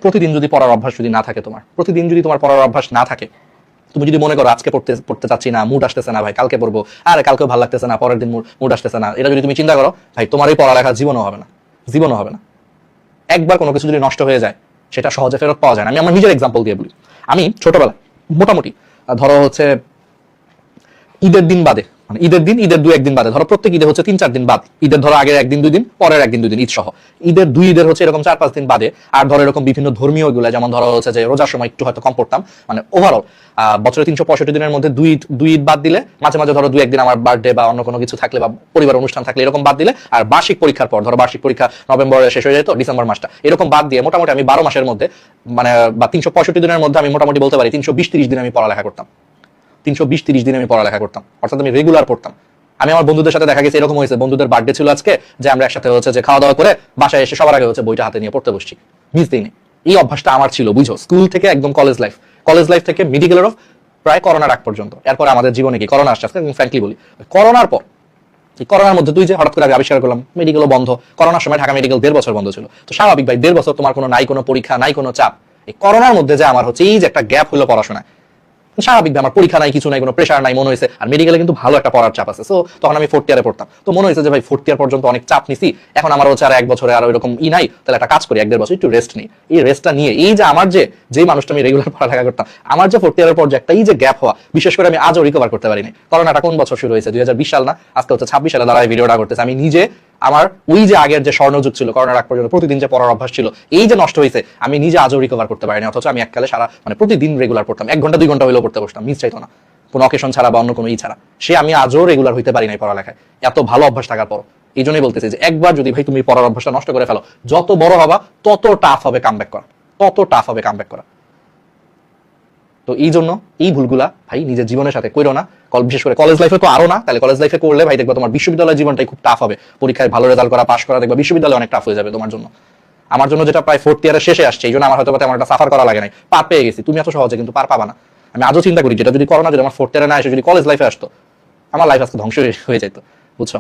প্রতিদিন যদি পড়ার অভ্যাস যদি না থাকে, প্রতিদিন যদি তোমার পড়ার অভ্যাস না থাকে, তুমি যদি মনে করো আজকে পড়তে চাচ্ছি না, মুড আসতেছে না ভাই, কালকে পড়বো, আরে কালকেও ভালো লাগতেছে না, পরের দিন মুড আসতেছে না, এটা যদি তুমি চিন্তা করো ভাই, তোমার এই পড়ালেখা জীবনও হবে না। একবার কোনো কিছু যদি নষ্ট হয়ে যায় সেটা সহজে ফেরত পাওয়া যায় না। আমি আমার নিজের এক্সাম্পল দিয়ে বলি। আমি ছোটবেলায় মোটামুটি ধরো হচ্ছে ঈদের দিন বাদে, মানে ঈদের 2-1 দিন বাদে, ধরো প্রত্যেক ঈদে হচ্ছে 3-4 দিন বাদ, ঈদের ধরো আগের 1-2 দিন, পরের 1-2 দিন ঈদ সহ, ঈদের 2 ঈদের হচ্ছে এরকম 4-5 দিন বাদে, আর ধরো এরকম বিভিন্ন ধর্মীয় গুলা, যেমন ধরো হচ্ছে যে রোজার সময় একটু হয়তো কম পড়তাম, মানে ওভারঅল বছরে 365 দিনের মধ্যে 2 ঈদ বাদ দিলে, মাঝে মাঝে ধরো 2-1 দিন আমার বার্থডে বা অন্য কোনো কিছু থাকলে বা পরিবার অনুষ্ঠান থাকলে এরকম বাদ দিলে, আর বার্ষিক পরীক্ষার পর, ধরো বার্ষিক পরীক্ষা নভেম্বরে শেষ হয়ে যেত, ডিসেম্বর মাসটা এরকম বাদ দিয়ে মোটামুটি আমি 12 মাসের মধ্যে, মানে বা 365 দিনের মধ্যে আমি মোটামুটি বলতে পারি 320-30 দিন আমি পড়ালেখা করতাম। 320-30 দিন আমি পড়ালেখা করতাম, অর্থাৎ আমি রেগুলার পড়তাম। আমি আমার বন্ধুদের সাথে দেখা গেছে এরকম হয়েছে, বন্ধুদের বার্থডে ছিল আজকে, যে আমরা একসাথে হচ্ছে যে খাওয়া দাওয়া করে বাসায় এসে সবার আগে হচ্ছে বইটা হাতে নিয়ে পড়তে বসছি, মিস দিইনি। এই অভ্যাসটা আমার ছিল, বুঝো, স্কুল থেকে একদম কলেজ লাইফ থেকে মেডিকেলের প্রায় করোনার আগ পর্যন্ত। এরপর আমাদের জীবনে কি করোনা আসছে, ফ্র্যাঙ্কলি বলি, করোনার পর, করোনার মধ্যে তুই যে হঠাৎ করে আমি আবিষ্কার করলাম মেডিকেলও বন্ধ। করোনার সময় ঢাকা মেডিকেল 1.5 বছর বন্ধ ছিল, তো স্বাভাবিক ভাই 1.5 বছর তোমার কোনো পরীক্ষা নাই, কোনো চাপ। এই করোনার মধ্যে যে আমার হচ্ছে এই যে একটা গ্যাপ হলো পড়াশোনায়, স্বাভাবিক, আমার পরীক্ষা নাই, কিছু নাই, কোনো প্রেশার নাই, মনে হয়েছে, আর মেডিকেলে কিন্তু ভালো একটা পড়ার চাপ আছে। সো তখন আমি 4th ইয়ারে পড়তাম, তো মনে হয়েছে যে ভাই 4th ইয়ার পর্যন্ত অনেক চাপ নিছি, এখন আমার হচ্ছে আর 1 বছরে আর এরকম নাই, তাহলে একটা কাজ করি, 1-1.5 বছর একটু রেস্ট নিই। এই রেস্টটা নিয়ে এই যে আমার যে মানুষটা আমি রেগুলার পড়ালেখা করতাম, আমার যে 4th ইয়ারের পর যে একটা এই যে গ্যাপ হওয়া, বিশেষ করে আমি আজও রিকভার করতে পারিনি। করোনাটা কোন বছর শুরু হয়েছে? 2020 সাল না, আজকে হচ্ছে 26 সালে দাঁড়ায় ভিডিওটা করতেছে। আমি নিজে আমার ওই যে আগের যে স্বর্ণযুগ ছিল করোনার আগ পর্যন্ত, প্রতিদিন যে পড়ার অভ্যাস ছিল, এই যে নষ্ট হয়েছে, আমি নিজে আজও রিকভার করতে পারিনি। অথচ আমি এককালে সারা মানে প্রতিদিন রেগুলার পড়তাম, 1 ঘন্টা 2 ঘন্টা হইলেও পড়তে বসতাম, মিস চাইতো না, কোনো অকেশন ছাড়া বা অন্য কোনো ছাড়া। সে আমি আজও রেগুলার হইতে পারি নাই পড়ালেখায়, এত ভালো অভ্যাস থাকার পর। এই জন্যই বলতেছি যে একবার যদি ভাই তুমি পড়ার অভ্যাসটা নষ্ট করে ফেলো, যত বড় হবা তত টাফ হবে কামব্যাক করা। তো এই জন্য এই ভুলগুলা ভাই নিজের জীবনের সাথে কইরো না। বিশেষ করে কলেজ লাইফে তো আরো না, তাহলে কলেজ লাইফে করলে ভাই দেখবা তোমার বিশ্ববিদ্যালয় জীবনটাই খুব টাফ হবে। পরীক্ষায় ভালো রেজাল্ট করা, পাস করা, দেখবা বিশ্ববিদ্যালয় অনেক টাফ হয়ে যাবে তোমার জন্য। আমার জন্য যেটা প্রায় 4th ইয়ারের শেষে আসছে, এই জন্য আমার হয়তো তেমন একটা সাফার করা লাগে নাই, পার পেয়ে গেছি। তুমি এত সহজে কিন্তু পার পাবা না। আমি আজও চিন্তা করি, যেটা যদি করোনা যদি আমার 4th ইয়ারে না এসে যদি কলেজ লাইফে আসতো, আমার লাইফ আজকে ধ্বংস হয়ে যেত, বুঝছো।